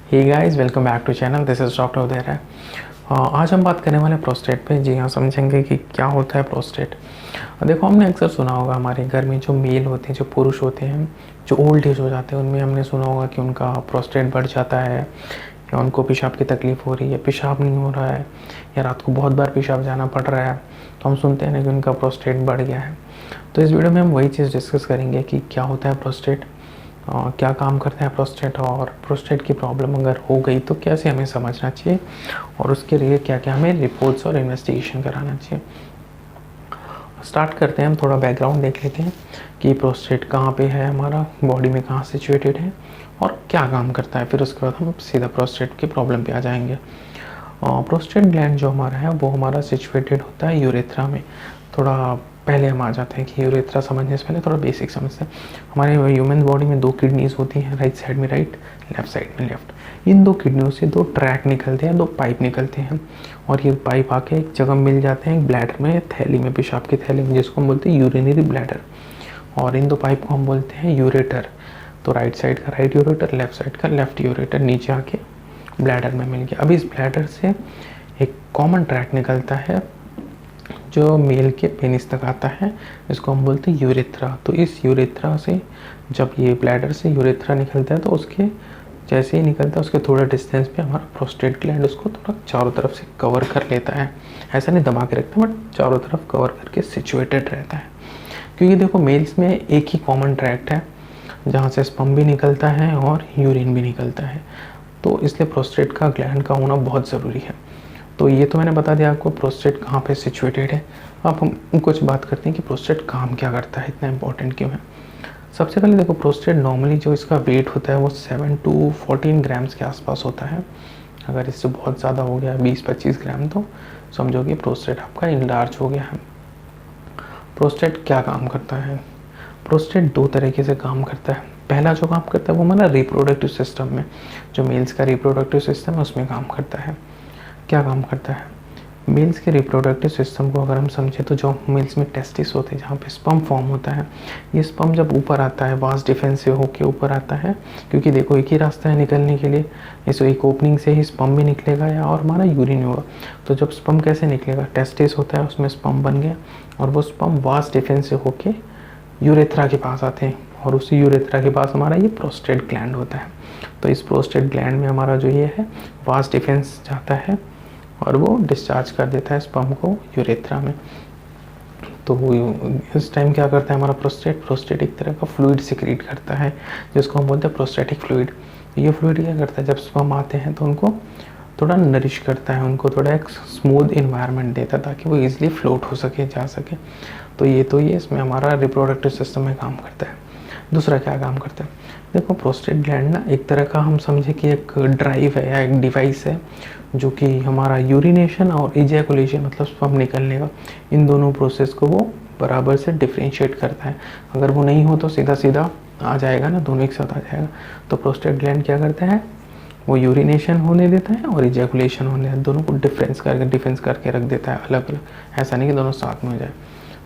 Hey guys, welcome back to channel. This is doctor Uday है। आज हम बात करने वाले प्रोस्टेट पे। जी हाँ, समझेंगे कि क्या होता है प्रोस्टेट। देखो, हमने अक्सर सुना होगा हमारे घर में जो मेल होते हैं, जो पुरुष होते हैं, जो ओल्ड एज हो जाते हैं, उनमें हमने सुना होगा कि उनका प्रोस्टेट बढ़ जाता है, या उनको पेशाब की तकलीफ़ हो रही है, पेशाब नहीं हो रहा है, या रात को बहुत बार पेशाब जाना पड़ रहा है। तो हम सुनते हैं ना कि उनका प्रोस्टेट बढ़ गया है। तो इस वीडियो में हम वही चीज़ डिस्कस करेंगे कि क्या होता है प्रोस्टेट, क्या काम करता है प्रोस्टेट, और प्रोस्टेट की प्रॉब्लम अगर हो गई तो कैसे हमें समझना चाहिए, और उसके लिए क्या क्या हमें रिपोर्ट्स और इन्वेस्टिगेशन कराना चाहिए। स्टार्ट करते हैं, हम थोड़ा बैकग्राउंड देख लेते हैं कि प्रोस्टेट कहाँ पे है, हमारा बॉडी में कहाँ सिचुएटेड है और क्या काम करता है। फिर उसके बाद हम सीधा प्रोस्टेट की प्रॉब्लम पे आ जाएंगे। प्रोस्टेट ग्लैंड जो हमारा है वो हमारा सिचुएटेड होता है यूरेथ्रा में। थोड़ा पहले हम आ जाते हैं कि यूरेथ्रा समझने से पहले थोड़ा बेसिक समझते हैं। हमारे ह्यूमन बॉडी में दो किडनीज होती हैं, राइट साइड में राइट, लेफ्ट साइड में लेफ्ट। इन दो किडनियों से दो ट्रैक निकलते हैं, दो पाइप निकलते हैं, और ये पाइप आके एक जगह मिल जाते हैं, एक ब्लैडर में, थैली में, पेशाब की थैली में, जिसको हम बोलते हैं यूरिनरी ब्लैडर। और इन दो पाइप को हम बोलते हैं यूरेटर। तो राइट साइड का राइट यूरेटर, लेफ्ट साइड का लेफ्ट यूरेटर नीचे आके ब्लैडर में मिल गया। अब इस ब्लैडर से एक कॉमन ट्रैक निकलता है जो मेल के पेनिस तक आता है, इसको हम बोलते हैं यूरेथ्रा। तो इस यूरेथ्रा से जब ये ब्लैडर से यूरेथ्रा निकलता है तो उसके जैसे ही निकलता है उसके थोड़ा डिस्टेंस पे हमारा प्रोस्टेट ग्लैंड उसको थोड़ा चारों तरफ से कवर कर लेता है। ऐसा नहीं दबा के रखता, बट चारों तरफ कवर करके सिचुएटेड रहता है। क्योंकि देखो, मेल्स में एक ही कॉमन ट्रैक्ट है जहाँ से स्पर्म भी निकलता है और यूरिन भी निकलता है, तो इसलिए प्रोस्टेट का ग्लैंड का होना बहुत ज़रूरी है। तो ये तो मैंने बता दिया आपको प्रोस्टेट कहाँ पे सिचुएटेड है। अब हम कुछ बात करते हैं कि प्रोस्टेट काम क्या करता है, इतना इंपॉर्टेंट क्यों है। सबसे पहले देखो, प्रोस्टेट नॉर्मली जो इसका वेट होता है वो 7 to 14 ग्राम्स के आसपास होता है। अगर इससे बहुत ज़्यादा हो गया 20-25 ग्राम तो समझो कि प्रोस्टेट आपका इनलार्ज हो गया है। प्रोस्टेट क्या काम करता है? प्रोस्टेट दो तरीके से काम करता है। पहला जो काम करता है वो हमारा रिप्रोडक्टिव सिस्टम में, जो मेल्स का रिप्रोडक्टिव सिस्टम है उसमें काम करता है। क्या काम करता है? मेल्स के रिप्रोडक्टिव सिस्टम को अगर हम समझें तो जो मेल्स में टेस्टिस होते हैं जहाँ पे स्पर्म फॉर्म होता है, ये स्पर्म जब ऊपर आता है, वास डिफेंस से होके ऊपर आता है, क्योंकि देखो एक ही रास्ता है निकलने के लिए, इस एक ओपनिंग से ही स्पर्म भी निकलेगा या और हमारा यूरिन होगा। तो जब स्पर्म कैसे निकलेगा, टेस्टिस होता है उसमें स्पर्म बन गया, और वो स्पर्म वास डिफेंस से होके यूरेथ्रा के पास आते हैं, और उसी यूरेथ्रा के पास हमारा ये प्रोस्टेट ग्लैंड होता है। तो इस प्रोस्टेट ग्लैंड में हमारा जो ये है वास डिफेंस जाता है और वो डिस्चार्ज कर देता है स्पर्म को यूरेथ्रा में। तो वो इस टाइम क्या करता है हमारा प्रोस्टेट एक तरह का फ्लूइड सिक्रीट करता है जिसको हम बोलते हैं प्रोस्टेटिक फ्लूइड। ये फ्लूइड क्या करता है, जब स्पर्म आते हैं तो उनको थोड़ा नरिश करता है, उनको थोड़ा एक स्मूथ इन्वायरमेंट देता है ताकि वो ईजिली फ्लोट हो सके, जा सके। तो ये इसमें हमारा रिप्रोडक्टिव सिस्टम में काम करता है। दूसरा क्या काम करता है, देखो प्रोस्टेट ग्लैंड ना एक तरह का हम समझे कि एक ड्राइव है या एक डिवाइस है जो कि हमारा यूरिनेशन और इजैकुलेशन, मतलब स्पर्म निकलने का, इन दोनों प्रोसेस को वो बराबर से डिफ्रेंशिएट करता है। अगर वो नहीं हो तो सीधा सीधा आ जाएगा ना, दोनों एक साथ आ जाएगा। तो प्रोस्टेट ग्लैंड क्या करता है, वो यूरिनेशन होने देता है और इजैकुलेशन होने देता है, दोनों को डिफरेंस करके रख देता है अलग अलग, ऐसा नहीं कि दोनों साथ में हो जाए।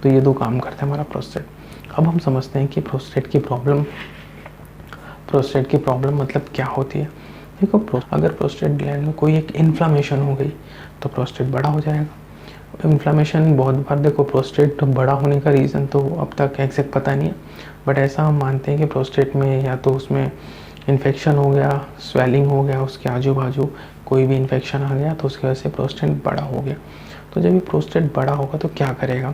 तो ये दो काम करता है हमारा प्रोस्टेट। अब हम समझते हैं कि प्रोस्टेट की प्रॉब्लम मतलब क्या होती है। देखो, अगर प्रोस्टेट ग्लैंड में कोई एक इन्फ्लामेशन हो गई तो प्रोस्टेट बड़ा हो जाएगा। इन्फ्लामेशन बहुत बार, देखो प्रोस्टेट बड़ा होने का रीज़न तो अब तक एग्जैक्ट पता नहीं है, बट ऐसा हम मानते हैं कि प्रोस्टेट में या तो उसमें इन्फेक्शन हो गया, स्वेलिंग हो गया, उसके आजू बाजू कोई भी इन्फेक्शन आ गया तो उसकी वजह से प्रोस्टेट बड़ा हो गया। तो जब ये प्रोस्टेट बड़ा होगा तो क्या करेगा,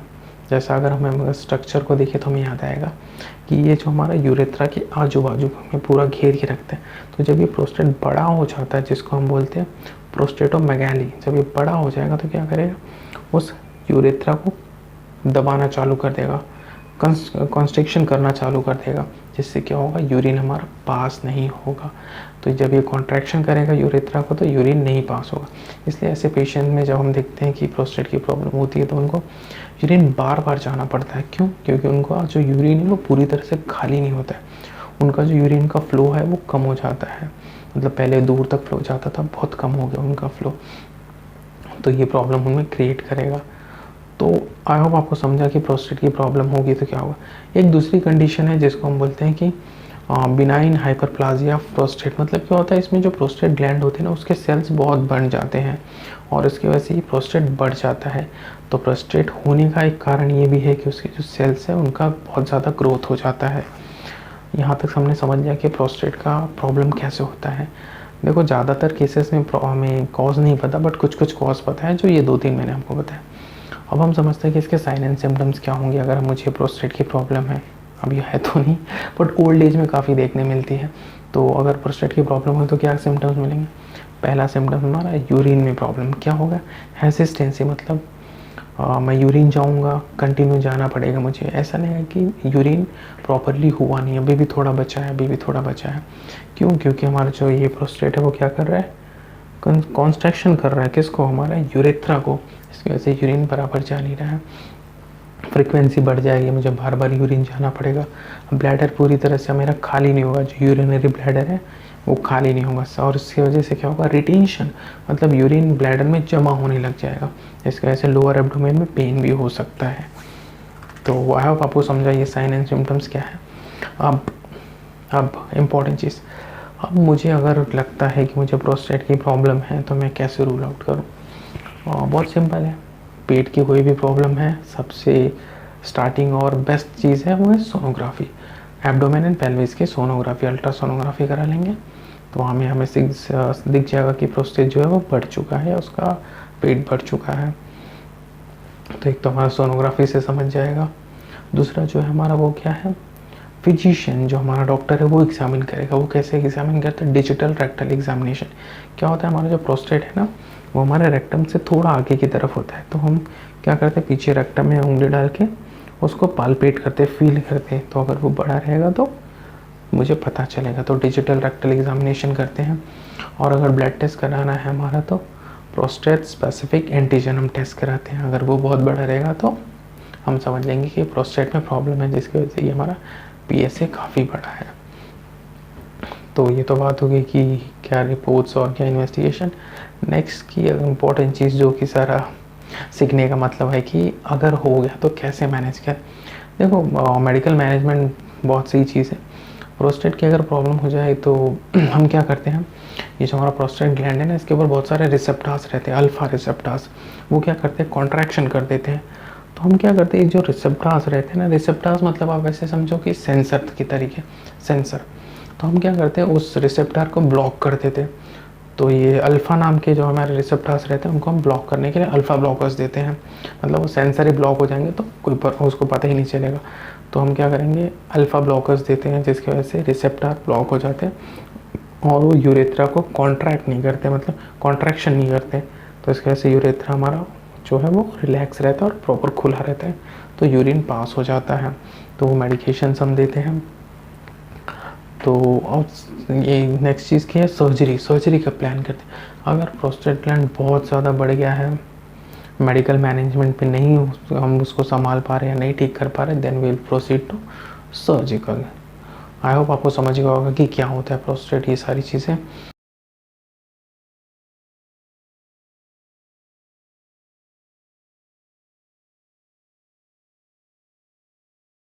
जैसा अगर हमें स्ट्रक्चर को देखें तो हमें याद आएगा कि ये जो हमारा यूरेथ्रा के आजू बाजू हमें पूरा घेर के रखता है। तो जब ये प्रोस्टेट बड़ा हो जाता है, जिसको हम बोलते हैं प्रोस्टेटोमेगाली, जब ये बड़ा हो जाएगा तो क्या करेगा, उस यूरेथ्रा को दबाना चालू कर देगा, कॉन्स्ट्रिक्शन करना चालू कर देगा, जिससे क्या होगा, यूरिन हमारा पास नहीं होगा। तो जब ये कॉन्ट्रैक्शन करेगा यूरेथ्रा को तो यूरिन नहीं पास होगा। इसलिए ऐसे पेशेंट में जब हम देखते हैं कि प्रोस्टेट की प्रॉब्लम होती है तो उनको यूरिन बार बार जाना पड़ता है। क्यों? क्योंकि उनका जो यूरिन है वो पूरी तरह से खाली नहीं होता है, उनका जो यूरिन का फ्लो है वो कम हो जाता है। मतलब पहले दूर तक फ्लो जाता था, बहुत कम हो गया उनका फ्लो, तो ये प्रॉब्लम उनमें क्रिएट करेगा। तो आई होप आपको समझा कि प्रोस्टेट की प्रॉब्लम होगी तो क्या होगा। एक दूसरी कंडीशन है जिसको हम बोलते हैं कि बिनाइन हाइपरप्लाजिया प्रोस्टेट मतलब क्या होता है, इसमें जो प्रोस्टेट ग्लैंड होते हैं ना उसके सेल्स बहुत बढ़ जाते हैं और इसकी वजह से ही प्रोस्टेट बढ़ जाता है। तो प्रोस्टेट होने का एक कारण ये भी है कि उसके जो सेल्स है उनका बहुत ज़्यादा ग्रोथ हो जाता है। यहाँ तक हमने समझ लिया कि प्रोस्टेट का प्रॉब्लम कैसे होता है। देखो ज़्यादातर केसेस में हमें कॉज नहीं पता, बट कुछ कुछ कॉज पता है, जो ये 2-3 मैंने आपको बताया। अब हम समझते हैं कि इसके साइन एंड सिम्टम्स क्या होंगे अगर मुझे प्रोस्टेट की प्रॉब्लम है। अभी है तो नहीं, बट ओल्ड एज में काफ़ी देखने मिलती है। तो अगर प्रोस्टेट की प्रॉब्लम हो तो क्या सिम्टम्स मिलेंगे। पहला सिम्टम हमारा यूरिन में प्रॉब्लम क्या होगा, हेसिस्टेंसी, मतलब मैं यूरिन जाऊंगा, कंटिन्यू जाना पड़ेगा मुझे। ऐसा नहीं है कि यूरिन प्रॉपरली हुआ नहीं, अभी भी थोड़ा बचा है, अभी भी थोड़ा बचा है। क्यों, क्योंकि हमारा जो ये प्रोस्टेट है वो क्या कर रहा है, कॉन्स्ट्रक्शन कर रहा है किसको, हमारा यूरेथ्रा को। इसकी वजह से यूरिन बराबर जा नहीं रहा है, फ्रीक्वेंसी बढ़ जाएगी, मुझे बार बार यूरिन जाना पड़ेगा। ब्लैडर पूरी तरह से मेरा खाली नहीं होगा, जो यूरिनरी ब्लैडर है वो खाली नहीं होगा, और इसकी वजह से क्या होगा, रिटेंशन, मतलब यूरिन ब्लैडर में जमा होने लग जाएगा। इसकी वजह से लोअर एब्डोमेन में पेन भी हो सकता है। तो आई होप आपको समझा ये साइन एंड सिम्टम्स क्या है। अब इम्पॉर्टेंट चीज़, अब मुझे अगर लगता है कि मुझे प्रोस्टेट की प्रॉब्लम है तो मैं कैसे रूल आउट करूँ। बहुत सिंपल है, पेट की कोई भी प्रॉब्लम है, सबसे स्टार्टिंग और बेस्ट चीज़ है वो है सोनोग्राफी। एब्डोमेन एंड पेल्विस की सोनोग्राफी, अल्ट्रासोनोग्राफी करा लेंगे तो हमें दिख जाएगा कि प्रोस्टेट जो है वो बढ़ चुका है, उसका पेट बढ़ चुका है। तो एक तो हमारा सोनोग्राफी से समझ जाएगा। दूसरा जो है हमारा वो क्या है, फिजिशियन जो हमारा डॉक्टर है वो एग्जामिन करेगा। वो कैसे एग्जामिन करता है, डिजिटल रेक्टल एग्जामिनेशन। क्या होता है, हमारा जो प्रोस्टेट है ना वो हमारे रेक्टम से थोड़ा आगे की तरफ होता है। तो हम क्या करते हैं, पीछे रेक्टम में उंगली डाल के उसको पालपेट करते, फील करते। तो अगर वो बड़ा रहेगा तो मुझे पता चलेगा, तो डिजिटल रेक्टल एग्जामिनेशन करते हैं। और अगर ब्लड टेस्ट कराना है हमारा तो प्रोस्टेट स्पेसिफिक एंटीजन हम टेस्ट कराते हैं। अगर वो बहुत बड़ा रहेगा तो हम समझ लेंगे कि प्रोस्टेट में प्रॉब्लम है, जिसकी वजह से ये हमारा PSA काफ़ी बड़ा है। तो ये तो बात होगी कि क्या रिपोर्ट्स और क्या इन्वेस्टिगेशन। नेक्स्ट की इम्पोर्टेंट चीज़ जो कि सारा सीखने का मतलब है कि अगर हो गया तो कैसे मैनेज कर। देखो मेडिकल मैनेजमेंट बहुत सही चीज़ है। प्रोस्टेट की अगर प्रॉब्लम हो जाए तो हम क्या करते हैं, ये जो हमारा प्रोस्टेट ग्लैंड है ना इसके ऊपर बहुत सारे रिसेप्टार्स रहते हैं, अल्फा रिसेप्टार्स। वो क्या करते हैं, कॉन्ट्रैक्शन कर देते हैं। तो हम क्या करते हैं, जो रिसेप्टार्स रहते हैं ना, रिसेप्टार्स मतलब आप ऐसे समझो कि सेंसर की तरीके, सेंसर। तो हम क्या करते हैं, उस रिसेप्टार को ब्लॉक कर देते हैं। तो ये अल्फ़ा नाम के जो हमारे रिसेप्टार्स रहते हैं उनको हम ब्लॉक करने के लिए अल्फ़ा ब्लॉकर्स देते हैं। मतलब वो सेंसर ही ब्लॉक हो जाएंगे तो उसको पता ही नहीं चलेगा। तो हम क्या करेंगे, अल्फ़ा ब्लॉकर्स देते हैं, जिसकी वजह से रिसेप्टार ब्लॉक हो जाते हैं और वो यूरेथ्रा को कॉन्ट्रैक्ट नहीं करते, मतलब कॉन्ट्रैक्शन नहीं करते। तो इसकी वजह से यूरेथ्रा हमारा जो है वो रिलैक्स रहता है और प्रॉपर खुला रहता है, तो यूरिन पास हो जाता है। तो वो मेडिकेशंस हम देते हैं। तो अब ये नेक्स्ट चीज़ की है, सर्जरी का प्लान करते हैं। अगर प्रोस्टेट ग्लैंड बहुत ज़्यादा बढ़ गया है, मेडिकल मैनेजमेंट पे नहीं हम उसको संभाल पा रहे हैं, नहीं ठीक कर पा रहे, then we will proceed to surgical. I hope आपको समझ गया होगा कि क्या होता है प्रोस्टेट, ये सारी चीज़ें।